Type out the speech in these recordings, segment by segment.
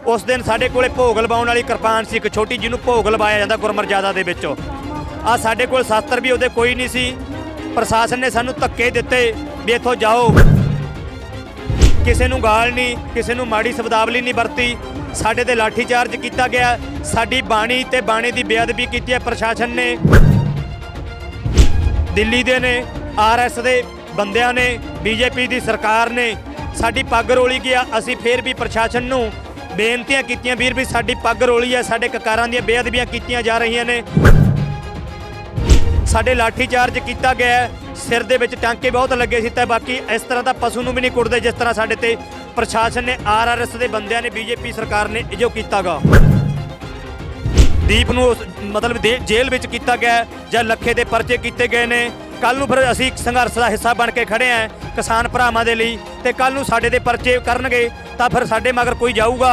उस दिन साडे कोले भोग लवाउण वाली किरपान सी, एक छोटी जिहनूं भोग लवाया जांदा गुरमर्यादा दे विच। आ साडे कोल शास्त्र भी उहदे कोई नहीं सी। प्रशासन ने सानूं धक्के दित्ते भी इत्थों जाओ, किसी नूं गाल नहीं, किसी नूं माड़ी शब्दावली नहीं वरती। साडे ते लाठी चार्ज किया गया, साडी बाणी ते बाणी की बेअदबी की है प्रशासन ने, दिल्ली दे ने, RS दे बंदियां ने, BJP की सरकार ने साडी पग रोली गया। असी फिर भी प्रशासन नूं बेनतियां कीतियां वीर भी साडी पग रोली है, साडे ककारां दी बेअदबियां कीतियां जा रही ने, साडे लाठी चार्ज किया गया, सिर दे विच टांके बहुत लगे सी। बाकी इस तरह का पशु नूं भी नहीं कुटदे जिस तरह साडे ते प्रशासन ने, RS दे बंदियां ने, BJP सरकार ने जो कीता गा। दीप नूं मतलब जेल विच कीता गया जां लखे दे परचे कीते गए ने। कल नूं फिर असीं संघर्ष का हिस्सा बन के खड़े हैं किसान भरावां दे लई, ते कल नूं साडे दे परचे करनगे तां फिर साडे मगर कोई जाऊगा।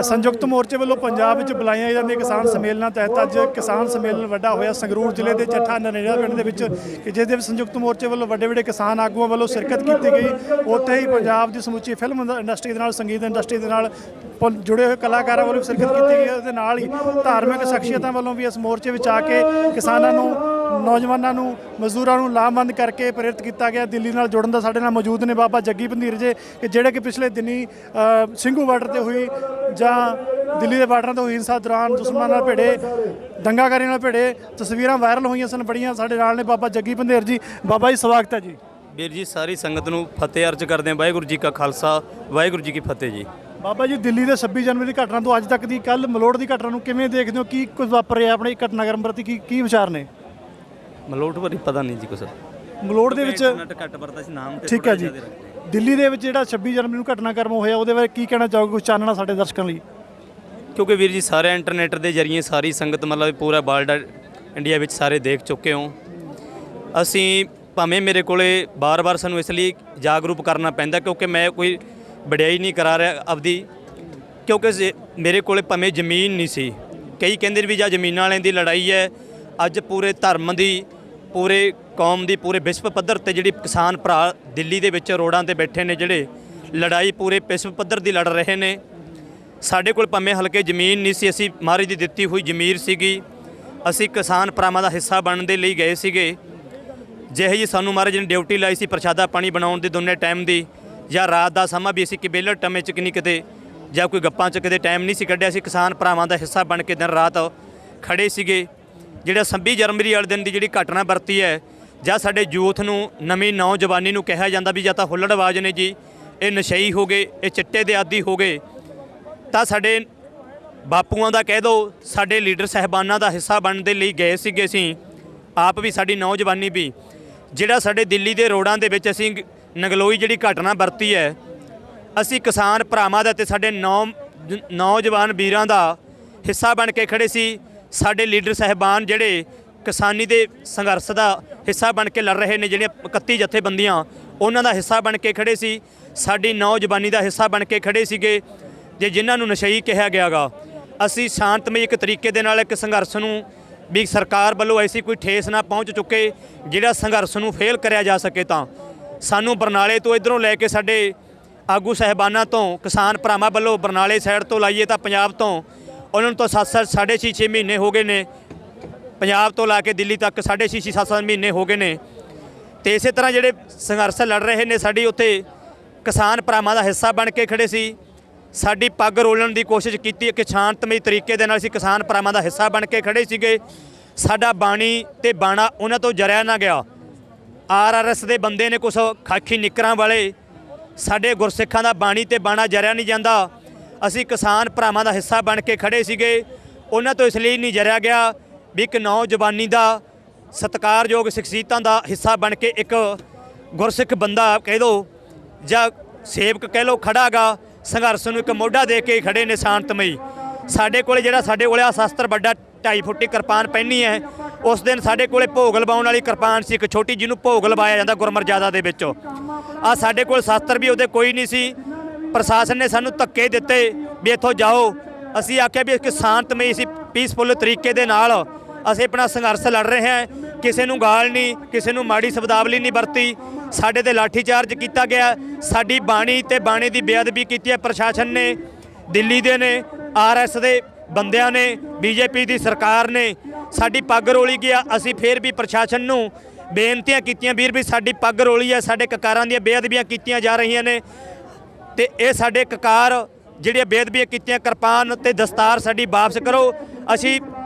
संयुक्त मोर्चे वालों पंजाब में बुलाईਆਂ ਜਾਂਦੀਆਂ किसान सम्मेलन तहत अज किसान सम्मेलन ਵੱਡਾ ਹੋਇਆ संगरूर जिले के ਚੱਠਾ ਨਰੇੜਾ ਪਿੰਡ ਦੇ ਵਿੱਚ, ਜਿਸ ਦੇ संयुक्त मोर्चे वालों ਵੱਡੇ किसान आगुओं वालों शिरकत की गई। उत्थे ही पंजाब की समूची फिल्म इंडस्ट्री के नाल, संगीत इंडस्ट्री के नाल जुड़े हुए कलाकारों वालों भी शिरकत की गई। उसदे नाल ही धार्मिक शख्सियतों वालों भी इस मोर्चे में आके किसानों नूं, नौजवानों नूं, मजदूरों नूं लामबंद करके प्रेरित किया गया। दिल्ली नाल जुड़न दा साडे नाल मौजूद ने बाबा जग्गी भंधीर जी, कि जिहड़े कि पिछले दिनी ਸਿੰਘੂ बार्डर ते हुई ਜਾਂ दिल्ली के बार्डर तो हिंसा दौरान दुश्मनों नाल भिड़े, दंगाकारी नाल भिड़े तस्वीरां वायरल हुई सन बड़ियां। साडे नाल ने बाबा जग्गी भंधीर जी। बाबा जी स्वागत है जी। ਵੀਰ जी सारी संगत नूं फतेह अर्ज करदे हैं। वाहिगुरू जी का खालसा, वाहिगुरू जी की फतेह जी। बाबा जी दिल्ली के 26 जनवरी की घटना तो अज तक की कल मलोड़ की घटना नूं किवें देखदे हो? की कुछ वापरिया अपने घटनाक्रम प्रति की विचार ने? मलोट बारे पता नहीं जी कुछ। मलोड़ दे विच घट वरता सी नाम ते ठीक है जी। दिल्ली दे विच जिहड़ा 26 जनवरी नूं घटनाक्रम होया ਉਹਦੇ ਬਾਰੇ ਕੀ ਕਹਿਣਾ ਚਾਹੋਗੇ, ਕੁਝ ਚਾਨਣਾ ਸਾਡੇ ਦਰਸ਼ਕਾਂ ਲਈ? क्योंकि वीर जी सारे इंटरनेट के जरिए सारी संगत मतलब पूरा वर्ल्ड इंडिया में सारे देख चुके हो। असी भावें मेरे को बार बार सानू इसलिए जागरूक करना पैंदा क्योंकि मैं कोई वडियाई नहीं करा रहा आपदी, क्योंकि मेरे को भावें जमीन नहीं सी। कई कहते भी जा जमीन वालों की लड़ाई है। अज पूरे धर्म की, पूरे कौम की, पूरे विश्व पद्धर ते जिहड़ी किसान भरा दिल्ली दे विच रोडां ते बैठे ने, जिहड़े लड़ाई पूरे विश्व पद्धर की लड़ रहे ने। साडे कोल भावें हल्के जमीन नहीं सी, असी महाराज दी दित्ती हुई जमीर सीगी, असी किसान भरावां दा हिस्सा बनने दे लई गए सीगे। ਜਿਹੇ जी सानू महाराज ने ड्यूटी लाई सी प्रशादा पानी बनाउण दी दोने टाइम दी, ਜਾਂ रात का समा भी असी कि बेलर टमे च नहीं किते ਜਾਂ कोई गप्पां च किते टाइम नहीं सी कढ़िया। असी किसान भरावां दा हिस्सा बन के दिन रात खड़े सीगे। ਜਿਹੜਾ 26 जनवरी वाले दिन की जिहड़ी घटना वरती है, ਜਾਂ ਸਾਡੇ ਯੂਥ ਨੂੰ, ਨਵੀਂ ਨੌਜਵਾਨੀ ਨੂੰ ਕਿਹਾ ਜਾਂਦਾ ਵੀ ਜਾਂ ਤਾਂ ਹੁੱਲੜਬਾਜ਼ ਨੇ ਜੀ, ਇਹ ਨਸ਼ਈ ਹੋ ਗਏ, ਇਹ ਚਿੱਟੇ ਦੇ ਆਦੀ ਹੋ ਗਏ, ਤਾਂ ਸਾਡੇ ਬਾਪੂਆਂ ਦਾ ਕਹਿ ਦਿਓ, ਸਾਡੇ ਲੀਡਰ ਸਾਹਿਬਾਨਾਂ ਦਾ ਹਿੱਸਾ ਬਣਨ ਦੇ ਲਈ ਗਏ ਸੀਗੇ। ਅਸੀਂ ਆਪ ਵੀ, ਸਾਡੀ ਨੌਜਵਾਨੀ ਵੀ, ਜਿਹੜਾ ਸਾਡੇ ਦਿੱਲੀ ਦੇ ਰੋਡਾਂ ਦੇ ਵਿੱਚ ਅਸੀਂ ਨਗਲੋਈ ਜਿਹੜੀ ਘਟਨਾ ਵਰਤੀ ਹੈ, ਅਸੀਂ ਕਿਸਾਨ ਭਰਾਵਾਂ ਦਾ ਤੇ ਸਾਡੇ ਨੌਜਵਾਨ ਵੀਰਾਂ ਦਾ ਹਿੱਸਾ ਬਣ ਕੇ ਖੜੇ ਸੀ। ਸਾਡੇ ਲੀਡਰ ਸਾਹਿਬਾਨ ਜਿਹੜੇ ਕਿਸਾਨੀ ਦੇ ਸੰਘਰਸ਼ ਦਾ ਹਿੱਸਾ ਬਣ ਕੇ ਲੜ ਰਹੇ ਨੇ, ਜਿਹੜੀਆਂ 31 ਜਥੇਬੰਦੀਆਂ, ਉਹਨਾਂ ਦਾ ਹਿੱਸਾ ਬਣ ਕੇ ਖੜੇ ਸੀ। ਸਾਡੀ ਨੌਜਵਾਨੀ ਦਾ ਹਿੱਸਾ ਬਣ ਕੇ ਖੜੇ ਸੀਗੇ। ਜੇ ਜਿਨ੍ਹਾਂ ਨੂੰ ਨਸ਼ਈ ਕਿਹਾ ਗਿਆ ਗਾ, ਅਸੀਂ ਸ਼ਾਂਤਮਈ ਇੱਕ ਤਰੀਕੇ ਦੇ ਨਾਲ ਇੱਕ ਸੰਘਰਸ਼ ਨੂੰ ਵੀ ਸਰਕਾਰ ਵੱਲੋਂ ਐਸੀ ਕੋਈ ਠੇਸ ਨਾ ਪਹੁੰਚ ਚੁੱਕੇ ਜਿਹੜਾ ਸੰਘਰਸ਼ ਨੂੰ ਫੇਲ ਕਰਿਆ ਜਾ ਸਕੇ, ਤਾਂ ਸਾਨੂੰ ਬਰਨਾਲੇ ਤੋਂ ਇੱਧਰੋਂ ਲੈ ਕੇ ਸਾਡੇ ਆਗੂ ਸਾਹਿਬਾਨਾਂ ਤੋਂ, ਕਿਸਾਨ ਭਰਾਵਾਂ ਵੱਲੋਂ ਬਰਨਾਲੇ ਸਾਈਡ ਤੋਂ ਲਾਈਏ ਤਾਂ ਪੰਜਾਬ ਤੋਂ ਉਹਨਾਂ ਨੂੰ ਤਾਂ 6.5 ਮਹੀਨੇ ਹੋ ਗਏ ਨੇ, ਪੰਜਾਬ ਤੋਂ ਲਾ ਕੇ ਦਿੱਲੀ ਤੱਕ 6.5 7 ਮਹੀਨੇ ਹੋ ਗਏ ਨੇ। ਤੇ ਇਸੇ ਤਰ੍ਹਾਂ ਜਿਹੜੇ ਸੰਘਰਸ਼ ਲੜ ਰਹੇ ਨੇ, ਸਾਡੀ ਉੱਥੇ ਕਿਸਾਨ ਭਰਾਵਾਂ ਦਾ ਹਿੱਸਾ ਬਣ ਕੇ ਖੜੇ ਸੀ। ਸਾਡੀ ਪੱਗ ਰੋਲਣ ਦੀ ਕੋਸ਼ਿਸ਼ ਕੀਤੀ ਕਿ ਸ਼ਾਂਤਮਈ ਤਰੀਕੇ ਦੇ ਨਾਲ ਅਸੀਂ ਕਿਸਾਨ ਭਰਾਵਾਂ ਦਾ ਹਿੱਸਾ ਬਣ ਕੇ ਖੜੇ ਸੀਗੇ। ਸਾਡਾ ਬਾਣੀ ਤੇ ਬਾਣਾ ਉਹਨਾਂ ਤੋਂ ਜਰਿਆ ਨਾ ਗਿਆ। RS ਦੇ ਬੰਦੇ ਨੇ, ਕੁਛ ਖਾਕੀ ਨਿੱਕਰਾਂ ਵਾਲੇ, ਸਾਡੇ ਗੁਰਸਿੱਖਾਂ ਦਾ ਬਾਣੀ ਤੇ ਬਾਣਾ ਜਰਿਆ ਨਹੀਂ ਜਾਂਦਾ। ਅਸੀਂ ਕਿਸਾਨ ਭਰਾਵਾਂ ਦਾ ਹਿੱਸਾ ਬਣ ਕੇ ਖੜੇ ਸੀਗੇ। ਉਹਨਾਂ ਤੋਂ ਇਸ ਲਈ ਨਹੀਂ ਜਰਿਆ ਗਿਆ ਵੀ ਇੱਕ ਨੌਜਵਾਨੀ ਦਾ, ਸਤਿਕਾਰਯੋਗ ਸ਼ਖਸੀਅਤਾਂ ਦਾ ਹਿੱਸਾ ਬਣ ਕੇ ਇੱਕ ਗੁਰਸਿੱਖ ਬੰਦਾ ਕਹਿ ਦਿਓ ਜਾਂ ਸੇਵਕ ਕਹਿ ਲਓ ਖੜਾ ਗਾ, ਸੰਘਰਸ਼ ਨੂੰ ਇੱਕ ਮੋਢਾ ਦੇ ਕੇ ਖੜੇ ਨੇ ਸ਼ਾਂਤਮਈ। ਸਾਡੇ ਕੋਲ ਜਿਹੜਾ ਸਾਡੇ ਕੋਲ ਆ ਸ਼ਸਤਰ ਵੱਡਾ 2.5 ਫੁੱਟੀ ਕਿਰਪਾਨ ਪਹਿਨੀ ਹੈ, ਉਸ ਦਿਨ ਸਾਡੇ ਕੋਲੇ ਭੋਗ ਲਵਾਉਣ ਵਾਲੀ ਕਿਰਪਾਨ ਸੀ, ਇੱਕ ਛੋਟੀ ਜਿਹਨੂੰ ਭੋਗ ਲਵਾਇਆ ਜਾਂਦਾ ਗੁਰਮਰਯਾਦਾ ਦੇ ਵਿੱਚ। ਆ ਸਾਡੇ ਕੋਲ ਸ਼ਸਤਰ ਵੀ ਉਹਦੇ ਕੋਈ ਨਹੀਂ ਸੀ। ਪ੍ਰਸ਼ਾਸਨ ਨੇ ਸਾਨੂੰ ਧੱਕੇ ਦਿੱਤੇ ਵੀ ਇੱਥੋਂ ਜਾਓ। ਅਸੀਂ ਆਖਿਆ ਵੀ ਇੱਕ ਸ਼ਾਂਤਮਈ, ਅਸੀਂ ਪੀਸਫੁੱਲ ਤਰੀਕੇ ਦੇ ਨਾਲ ਅਸੀਂ ਆਪਣਾ ਸੰਘਰਸ਼ ਲੜ ਰਹੇ ਹਾਂ। ਕਿਸੇ ਨੂੰ ਗਾਲ ਨਹੀਂ, ਕਿਸੇ ਨੂੰ ਮਾੜੀ ਸ਼ਬਦਾਵਲੀ ਨਹੀਂ ਵਰਤੀ। ਸਾਡੇ ਤੇ ਲਾਠੀ ਚਾਰਜ ਕੀਤਾ ਗਿਆ, ਸਾਡੀ ਬਾਣੀ ਤੇ ਬਾਣੀ ਦੀ ਬੇਅਦਬੀ ਕੀਤੀ ਹੈ ਪ੍ਰਸ਼ਾਸਨ ਨੇ, ਦਿੱਲੀ ਦੇ ਨੇ, ਆਰਐਸ ਦੇ ਬੰਦਿਆਂ ਨੇ, ਬੀਜੇਪੀ ਦੀ ਸਰਕਾਰ ਨੇ। ਸਾਡੀ ਪੱਗ ਰੋਲੀ ਗਿਆ। ਅਸੀਂ ਫਿਰ ਵੀ ਪ੍ਰਸ਼ਾਸਨ ਨੂੰ ਬੇਨਤੀਆਂ ਕੀਤੀਆਂ, ਵੀਰ ਵੀ ਸਾਡੀ ਪੱਗ ਰੋਲੀ ਹੈ, ਸਾਡੇ ਕਕਾਰਾਂ ਦੀਆਂ ਬੇਅਦਬੀਆਂ ਕੀਤੀਆਂ ਜਾ ਰਹੀਆਂ ਨੇ ਤੇ ਇਹ ਸਾਡੇ ਕਕਾਰ ਜਿਹੜੀਆਂ ਬੇਅਦਬੀਆਂ ਕੀਤੀਆਂ, ਕਿਰਪਾਨ ਤੇ ਦਸਤਾਰ ਸਾਡੀ ਵਾਪਸ ਕਰੋ। ਅਸੀਂ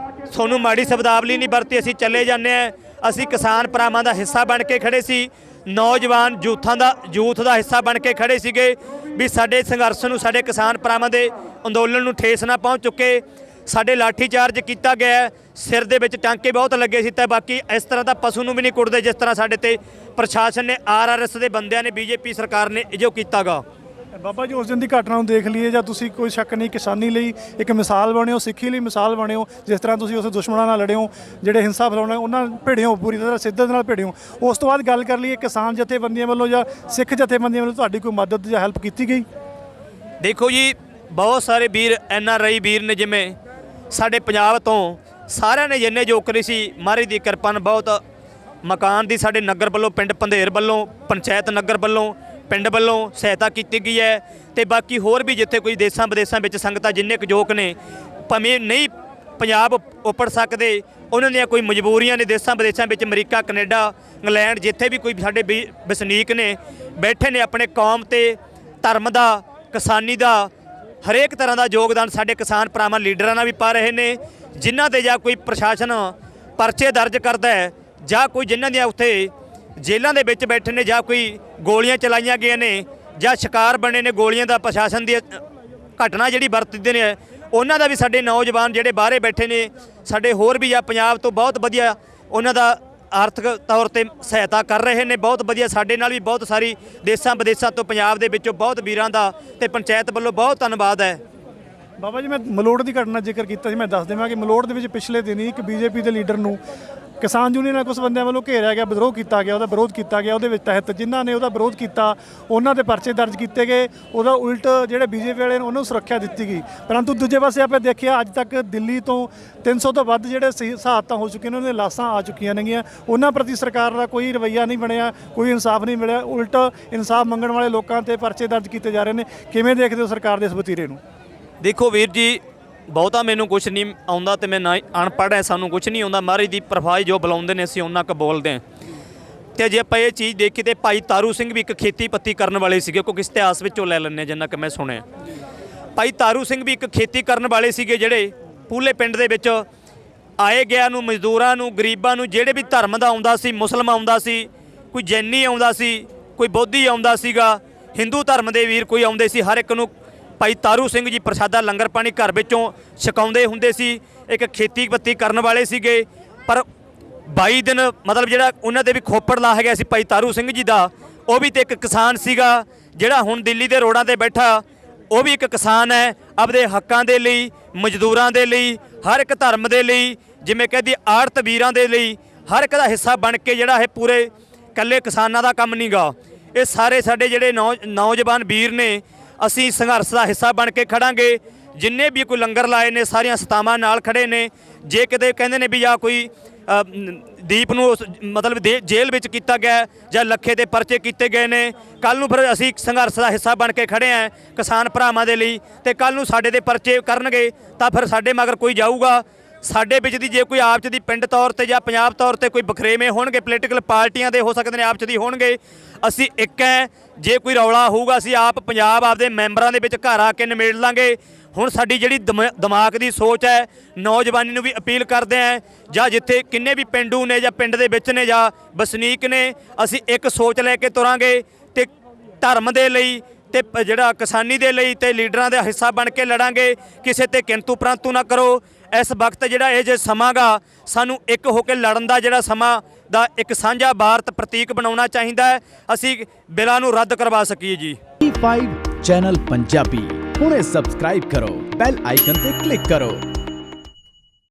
ਤੁਹਾਨੂੰ ਮਾੜੀ ਸ਼ਬਦਾਵਲੀ ਨਹੀਂ ਵਰਤੀ, ਅਸੀਂ ਚੱਲੇ ਜਾਂਦੇ ਹਾਂ। ਅਸੀਂ ਕਿਸਾਨ ਭਰਾਵਾਂ ਦਾ ਹਿੱਸਾ ਬਣ ਕੇ ਖੜੇ ਸੀ, ਨੌਜਵਾਨ ਯੂਥ ਦਾ ਹਿੱਸਾ ਬਣ ਕੇ ਖੜੇ ਸੀਗੇ ਵੀ ਸਾਡੇ ਸੰਘਰਸ਼ ਨੂੰ, ਸਾਡੇ ਕਿਸਾਨ ਭਰਾਵਾਂ ਦੇ ਅੰਦੋਲਨ ਨੂੰ ਠੇਸ ਨਾ ਪਹੁੰਚ ਚੁੱਕੇ। ਸਾਡੇ ਲਾਠੀ ਚਾਰਜ ਕੀਤਾ ਗਿਆ, ਸਿਰ ਦੇ ਵਿੱਚ ਟਾਂਕੇ ਬਹੁਤ ਲੱਗੇ ਸੀ ਤੇ ਬਾਕੀ ਇਸ ਤਰ੍ਹਾਂ ਦਾ ਪਸ਼ੂ ਨੂੰ ਵੀ ਨਹੀਂ ਕੁੱਟਦੇ ਜਿਸ ਤਰ੍ਹਾਂ ਸਾਡੇ ਤੇ ਪ੍ਰਸ਼ਾਸਨ ਨੇ, ਆਰਐਸ ਦੇ ਬੰਦਿਆਂ ਨੇ, ਬੀਜੇਪੀ ਸਰਕਾਰ ਨੇ ਜੋ ਕੀਤਾਗਾ। ਬਾਬਾ ਜੀ ਉਸ ਦਿਨ ਦੀ ਘਟਨਾ ਨੂੰ ਦੇਖ ਲਈਏ ਜਾਂ ਤੁਸੀਂ ਕੋਈ ਸ਼ੱਕ ਨਹੀਂ ਕਿਸਾਨੀ ਲਈ ਇੱਕ ਮਿਸਾਲ ਬਣੇ ਹੋ, ਸਿੱਖੀ ਲਈ ਮਿਸਾਲ ਬਣੇ ਹੋ। ਜਿਸ ਤਰ੍ਹਾਂ ਤੁਸੀਂ ਉਸ ਦੁਸ਼ਮਣਾਂ ਨਾਲ ਲੜੇ ਹੋ, ਜਿਹੜੇ ਹਿੰਸਾ ਫੈਲਾਉਣਾ ਉਹਨਾਂ ਭਿੜੇ ਹੋ, ਪੂਰੀ ਤਰ੍ਹਾਂ ਸਿੱਧੇ ਨਾਲ ਭਿੜੇ ਹੋ। ਉਸ ਤੋਂ ਬਾਅਦ ਗੱਲ ਕਰ ਲਈਏ ਕਿਸਾਨ ਜਥੇਬੰਦੀਆਂ ਵੱਲੋਂ ਜਾਂ ਸਿੱਖ ਜਥੇਬੰਦੀਆਂ ਵੱਲੋਂ ਤੁਹਾਡੀ ਕੋਈ ਮਦਦ ਜਾਂ ਹੈਲਪ ਕੀਤੀ ਗਈ? ਦੇਖੋ ਜੀ, ਬਹੁਤ ਸਾਰੇ ਵੀਰ NRI ਵੀਰ ਨੇ, ਜਿਵੇਂ ਸਾਡੇ ਪੰਜਾਬ ਤੋਂ ਸਾਰਿਆਂ ਨੇ ਜਿੰਨੇ ਜੋ ਕਰੀ ਸੀ, ਮਹਾਰਾਜ ਦੀ ਕਿਰਪਾ ਨਾਲ ਬਹੁਤ ਮਕਾਨ ਦੀ ਸਾਡੇ ਨਗਰ ਵੱਲੋਂ, ਪਿੰਡ ਪੰਧੇਰ ਵੱਲੋਂ, ਪੰਚਾਇਤ ਨਗਰ ਵੱਲੋਂ, ਪਿੰਡ ਵੱਲੋਂ ਸਹਾਇਤਾ ਕੀਤੀ ਗਈ ਹੈ ਤੇ ਬਾਕੀ ਹੋਰ ਵੀ ਜਿੱਥੇ ਕੋਈ ਦੇਸਾਂ ਵਿਦੇਸਾਂ ਵਿੱਚ ਸੰਗਤਾਂ ਜਿੰਨੇ ਕੁ ਯੋਗ ਨੇ, ਭਾਵੇਂ ਨਹੀਂ ਪੰਜਾਬ ਉੱਪੜ ਸਕਦੇ, ਉਹਨਾਂ ਦੀਆਂ ਕੋਈ ਮਜਬੂਰੀਆਂ ਨੇ ਦੇਸਾਂ ਵਿਦੇਸਾਂ ਵਿੱਚ, ਅਮਰੀਕਾ, ਕੈਨੇਡਾ, ਇੰਗਲੈਂਡ, ਜਿੱਥੇ ਵੀ ਕੋਈ ਸਾਡੇ ਵਸਨੀਕ ਨੇ ਬੈਠੇ ਨੇ, ਆਪਣੇ ਕੌਮ ਤੇ ਧਰਮ ਦਾ, ਕਿਸਾਨੀ ਦਾ ਹਰੇਕ ਤਰ੍ਹਾਂ ਦਾ ਯੋਗਦਾਨ ਸਾਡੇ ਕਿਸਾਨ ਭਰਾਵਾਂ ਲੀਡਰਾਂ ਨਾਲ ਵੀ ਪਾ ਰਹੇ ਨੇ। ਜਿਨ੍ਹਾਂ ਦੇ ਜਾਂ ਕੋਈ ਪ੍ਰਸ਼ਾਸਨ ਪਰਚੇ ਦਰਜ ਕਰਦਾ ਹੈ ਜਾਂ ਕੋਈ ਜਿਨ੍ਹਾਂ ਦੀਆਂ ਉੱਥੇ ਜੇਲ੍ਹਾਂ ਦੇ ਵਿੱਚ ਬੈਠੇ ਨੇ ਜਾਂ ਕੋਈ ਗੋਲੀਆਂ ਚਲਾਈਆਂ ਗਈਆਂ ਨੇ ਜਾਂ ਸ਼ਿਕਾਰ ਬਣੇ ਨੇ ਗੋਲੀਆਂ ਦਾ, ਪ੍ਰਸ਼ਾਸਨ ਦੀ ਘਟਨਾ ਜਿਹੜੀ ਵਰਤਦੇ ਨੇ, ਉਹਨਾਂ ਦਾ ਵੀ ਸਾਡੇ ਨੌਜਵਾਨ ਜਿਹੜੇ ਬਾਹਰੇ ਬੈਠੇ ਨੇ, ਸਾਡੇ ਹੋਰ ਵੀ ਜਾਂ ਪੰਜਾਬ ਤੋਂ ਬਹੁਤ ਵਧੀਆ ਉਹਨਾਂ ਦਾ ਆਰਥਿਕ ਤੌਰ ਤੇ ਸਹਾਇਤਾ ਕਰ ਰਹੇ ਨੇ। ਬਹੁਤ ਵਧੀਆ, ਸਾਡੇ ਨਾਲ ਵੀ ਬਹੁਤ ਸਾਰੀ ਦੇਸਾਂ ਵਿਦੇਸਾਂ ਤੋਂ ਪੰਜਾਬ ਦੇ ਵਿੱਚੋਂ ਬਹੁਤ ਵੀਰਾਂ ਦਾ ਤੇ ਪੰਚਾਇਤ ਵੱਲੋਂ ਬਹੁਤ ਧੰਨਵਾਦ ਹੈ। ਬਾਬਾ ਜੀ, ਮੈਂ ਮਲੋੜ ਦੀ ਘਟਨਾ ਜ਼ਿਕਰ ਕੀਤਾ ਸੀ, ਮੈਂ ਦੱਸ ਦੇਵਾਂ ਕਿ ਮਲੋੜ ਦੇ ਵਿੱਚ ਪਿਛਲੇ ਦਿਨੀ ਇੱਕ ਬੀਜੇਪੀ ਦੇ ਲੀਡਰ ਨੂੰ ਕਿਸਾਨ ਯੂਨੀਅਨ ਨਾਲ ਕੁਝ ਬੰਦਿਆਂ ਵੱਲੋਂ ਘੇਰਿਆ ਗਿਆ, ਵਿਦਰੋਹ ਕੀਤਾ ਗਿਆ, ਉਹਦਾ ਵਿਰੋਧ ਕੀਤਾ ਗਿਆ। ਉਹਦੇ ਵਿੱਚ ਤਹਿਤ ਜਿਨ੍ਹਾਂ ਨੇ ਉਹਦਾ ਵਿਰੋਧ ਕੀਤਾ ਉਹਨਾਂ ਦੇ ਪਰਚੇ ਦਰਜ ਕੀਤੇ ਗਏ, ਉਹਦਾ ਉਲਟ ਜਿਹੜੇ ਬੀਜੇਪੀ ਵਾਲੇ ਨੇ ਉਹਨਾਂ ਨੂੰ ਸੁਰੱਖਿਆ ਦਿੱਤੀ ਗਈ। ਪਰੰਤੂ ਦੂਜੇ ਪਾਸੇ ਆਪਾਂ ਦੇਖਿਆ ਅੱਜ ਤੱਕ ਦਿੱਲੀ ਤੋਂ 300 ਤੋਂ ਵੱਧ ਜਿਹੜੇ ਹਾਦਸਾ ਹੋ ਚੁੱਕੇ ਨੇ, ਉਹਨਾਂ ਦੀਆਂ ਲਾਸ਼ਾਂ ਆ ਚੁੱਕੀਆਂ ਨੇਗੀਆਂ। ਉਹਨਾਂ ਪ੍ਰਤੀ ਸਰਕਾਰ ਦਾ ਕੋਈ ਰਵੱਈਆ ਨਹੀਂ ਬਣਿਆ, ਕੋਈ ਇਨਸਾਫ ਨਹੀਂ ਮਿਲਿਆ, ਉਲਟ ਇਨਸਾਫ ਮੰਗਣ ਵਾਲੇ ਲੋਕਾਂ ਤੇ ਪਰਚੇ ਦਰਜ ਕੀਤੇ ਜਾ ਰਹੇ ਨੇ। ਕਿਵੇਂ ਦੇਖਦੇ ਹੋ ਸਰਕਾਰ ਦੇ ਇਸ ਵਤੀਰੇ ਨੂੰ? ਦੇਖੋ ਵੀਰ ਜੀ, ਬਹੁਤਾ ਮੈਨੂੰ ਕੁਛ ਨਹੀਂ ਆਉਂਦਾ ਤੇ ਮੈਂ ਨਾ ਅਨਪੜ੍ਹ ਹੈ, ਸਾਨੂੰ ਕੁਛ ਨਹੀਂ ਆਉਂਦਾ। ਮਹਾਰਾਜ ਦੀ ਪ੍ਰਫਾਈ ਜੋ ਬੁਲਾਉਂਦੇ ਨੇ ਅਸੀਂ ਉਹਨਾਂ ਕੁ ਬੋਲਦੇ ਹਾਂ। ਤੇ ਜੇ ਆਪਾਂ ਇਹ ਚੀਜ਼ ਦੇਖੀ ਤੇ ਭਾਈ ਤਾਰੂ ਸਿੰਘ ਵੀ ਇੱਕ ਖੇਤੀ ਪੱਤੀ ਕਰਨ ਵਾਲੇ ਸੀਗੇ, ਕਿਉਂਕਿ ਇਤਿਹਾਸ ਵਿੱਚੋਂ ਲੈ ਲੈਂਦੇ ਜਿੰਨਾ ਕਿ ਮੈਂ ਸੁਣਿਆ। ਭਾਈ ਤਾਰੂ ਸਿੰਘ ਵੀ ਇੱਕ ਖੇਤੀ ਕਰਨ ਵਾਲੇ ਸੀਗੇ, ਜਿਹੜੇ ਪੂਲੇ ਪਿੰਡ ਦੇ ਵਿੱਚ ਆਏ ਗਿਆ ਨੂੰ, ਮਜ਼ਦੂਰਾਂ ਨੂੰ, ਗਰੀਬਾਂ ਨੂੰ, ਜਿਹੜੇ ਵੀ ਧਰਮ ਦਾ ਆਉਂਦਾ ਸੀ, ਮੁਸਲਮਾਨ ਆਉਂਦਾ ਸੀ, ਕੋਈ ਜੈਨੀ ਆਉਂਦਾ ਸੀ, ਕੋਈ ਬੋਧੀ ਆਉਂਦਾ ਸੀਗਾ, ਹਿੰਦੂ ਧਰਮ ਦੇ ਵੀਰ ਕੋਈ ਆਉਂਦੇ ਸੀ, ਹਰ ਇੱਕ ਨੂੰ ਭਾਈ ਤਾਰੂ ਸਿੰਘ ਜੀ ਪ੍ਰਸ਼ਾਦਾ ਲੰਗਰ ਪਾਣੀ ਘਰ ਵਿੱਚੋਂ ਛਕਾਉਂਦੇ ਹੁੰਦੇ ਸੀ। ਇੱਕ ਖੇਤੀ ਪੱਤੀ ਕਰਨ ਵਾਲੇ ਸੀਗੇ, ਪਰ 22 ਦਿਨ ਮਤਲਬ ਜਿਹੜਾ ਉਹਨਾਂ ਦੇ ਵੀ ਖੋਪੜ ਲਾਹ ਗਿਆ ਸੀ ਭਾਈ ਤਾਰੂ ਸਿੰਘ ਜੀ ਦਾ। ਉਹ ਵੀ ਤੇ ਇੱਕ ਕਿਸਾਨ ਸੀਗਾ, ਜਿਹੜਾ ਹੁਣ ਦਿੱਲੀ ਦੇ ਰੋਡਾਂ ਤੇ ਬੈਠਾ, ਉਹ ਵੀ ਇੱਕ ਕਿਸਾਨ ਹੈ। ਆਪਦੇ ਹੱਕਾਂ ਦੇ ਲਈ, ਮਜ਼ਦੂਰਾਂ ਦੇ ਲਈ, ਹਰ ਇੱਕ ਧਰਮ ਦੇ ਲਈ, ਜਿਵੇਂ ਕਹਿੰਦੀ ਆੜਤ ਵੀਰਾਂ ਦੇ ਲਈ, ਹਰ ਇੱਕ ਦਾ ਹਿੱਸਾ ਬਣ ਕੇ ਜਿਹੜਾ ਇਹ ਪੂਰੇ ਇਕੱਲੇ ਕਿਸਾਨਾਂ ਦਾ ਕੰਮ ਨਹੀਂਗਾ, ਇਹ ਸਾਰੇ ਸਾਡੇ ਜਿਹੜੇ ਨੌਜਵਾਨ ਵੀਰ ਨੇ, ਅਸੀਂ ਸੰਘਰਸ਼ ਦਾ ਹਿੱਸਾ ਬਣ ਕੇ ਖੜਾਂਗੇ। ਜਿੰਨੇ ਵੀ ਕੋਈ ਲੰਗਰ ਲਾਏ ਨੇ ਸਾਰੀਆਂ ਸਤਾਵਾਂ ਨਾਲ ਖੜੇ ਨੇ। ਜੇ ਕਿਤੇ ਕਹਿੰਦੇ ਨੇ ਵੀ ਜਾਂ ਕੋਈ ਦੀਪ ਨੂੰ ਮਤਲਬ ਜੇਲ੍ਹ ਵਿੱਚ ਕੀਤਾ ਗਿਆ ਜਾਂ ਲੱਖੇ ਦੇ ਪਰਚੇ ਕੀਤੇ ਗਏ ਨੇ, ਕੱਲ੍ਹ ਨੂੰ ਫਿਰ ਅਸੀਂ ਸੰਘਰਸ਼ ਦਾ ਹਿੱਸਾ ਬਣ ਕੇ ਖੜੇ ਹਾਂ ਕਿਸਾਨ ਭਰਾਵਾਂ ਦੇ ਲਈ। ਤੇ ਕੱਲ੍ਹ ਨੂੰ ਸਾਡੇ ਦੇ ਪਰਚੇ ਕਰਨਗੇ ਤਾਂ ਫਿਰ ਸਾਡੇ ਮਗਰ ਕੋਈ ਜਾਊਗਾ। ਸਾਡੇ ਵਿੱਚ ਦੀ ਜੇ ਕੋਈ ਆਪ 'ਚ ਦੀ ਪਿੰਡ ਤੌਰ ਤੇ ਜਾਂ ਪੰਜਾਬ ਤੌਰ ਤੇ ਕੋਈ ਬਖਰੇਵੇਂ ਹੋਣਗੇ, ਪੋਲੀਟੀਕਲ ਪਾਰਟੀਆਂ ਦੇ ਹੋ ਸਕਦੇ ਨੇ, ਆਪ 'ਚ ਦੀ ਹੋਣਗੇ, ਅਸੀਂ ਇੱਕ ਹੈ। ਜੇ ਕੋਈ ਰੌਲਾ ਹੋਊਗਾ ਅਸੀਂ ਆਪ ਪੰਜਾਬ ਆਪਦੇ ਮੈਂਬਰਾਂ ਦੇ ਵਿੱਚ ਘਰ ਆ ਕੇ ਨਿਬੇੜ ਲਾਂਗੇ। ਹੁਣ ਸਾਡੀ ਜਿਹੜੀ ਦਿਮਾਗ ਦੀ ਸੋਚ ਹੈ, ਨੌਜਵਾਨੀ ਨੂੰ ਵੀ ਅਪੀਲ ਕਰਦੇ ਹਾਂ, ਜਾਂ ਜਿੱਥੇ ਕਿੰਨੇ ਵੀ ਪਿੰਡੂ ਨੇ ਜਾਂ ਪਿੰਡ ਦੇ ਵਿੱਚ ਨੇ ਜਾਂ ਵਸਨੀਕ ਨੇ, ਅਸੀਂ ਇੱਕ ਸੋਚ ਲੈ ਕੇ ਤੁਰਾਂਗੇ ਤੇ ਧਰਮ ਦੇ ਲਈ ਤੇ ਜਿਹੜਾ ਕਿਸਾਨੀ ਦੇ ਲਈ ਤੇ ਲੀਡਰਾਂ ਦਾ ਹਿੱਸਾ ਬਣ ਕੇ ਲੜਾਂਗੇ। ਕਿਸੇ ਤੇ ਕਿੰਤੂ ਪ੍ਰੰਤੂ ਨਾ ਕਰੋ। ਇਸ ਵਕਤ ਜਿਹੜਾ ਇਹ ਜੇ ਸਮਾਂ ਗਾ, ਸਾਨੂੰ ਇੱਕ ਹੋ ਕੇ ਲੜਨ ਦਾ ਜਿਹੜਾ ਸਮਾਂ ਦਾ ਇੱਕ ਸਾਂਝਾ ਭਾਰਤ ਪ੍ਰਤੀਕ ਬਣਾਉਣਾ ਚਾਹੀਦਾ ਹੈ, ਅਸੀਂ ਬਿੱਲਾਂ ਨੂੰ ਰੱਦ ਕਰਵਾ ਸਕੀਏ ਜੀ। E5 ਚੈਨਲ ਪੰਜਾਬੀ ਹੁਣੇ ਸਬਸਕ੍ਰਾਈਬ ਕਰੋ, ਬੈਲ ਆਈਕਨ ਤੇ ਕਲਿੱਕ ਕਰੋ।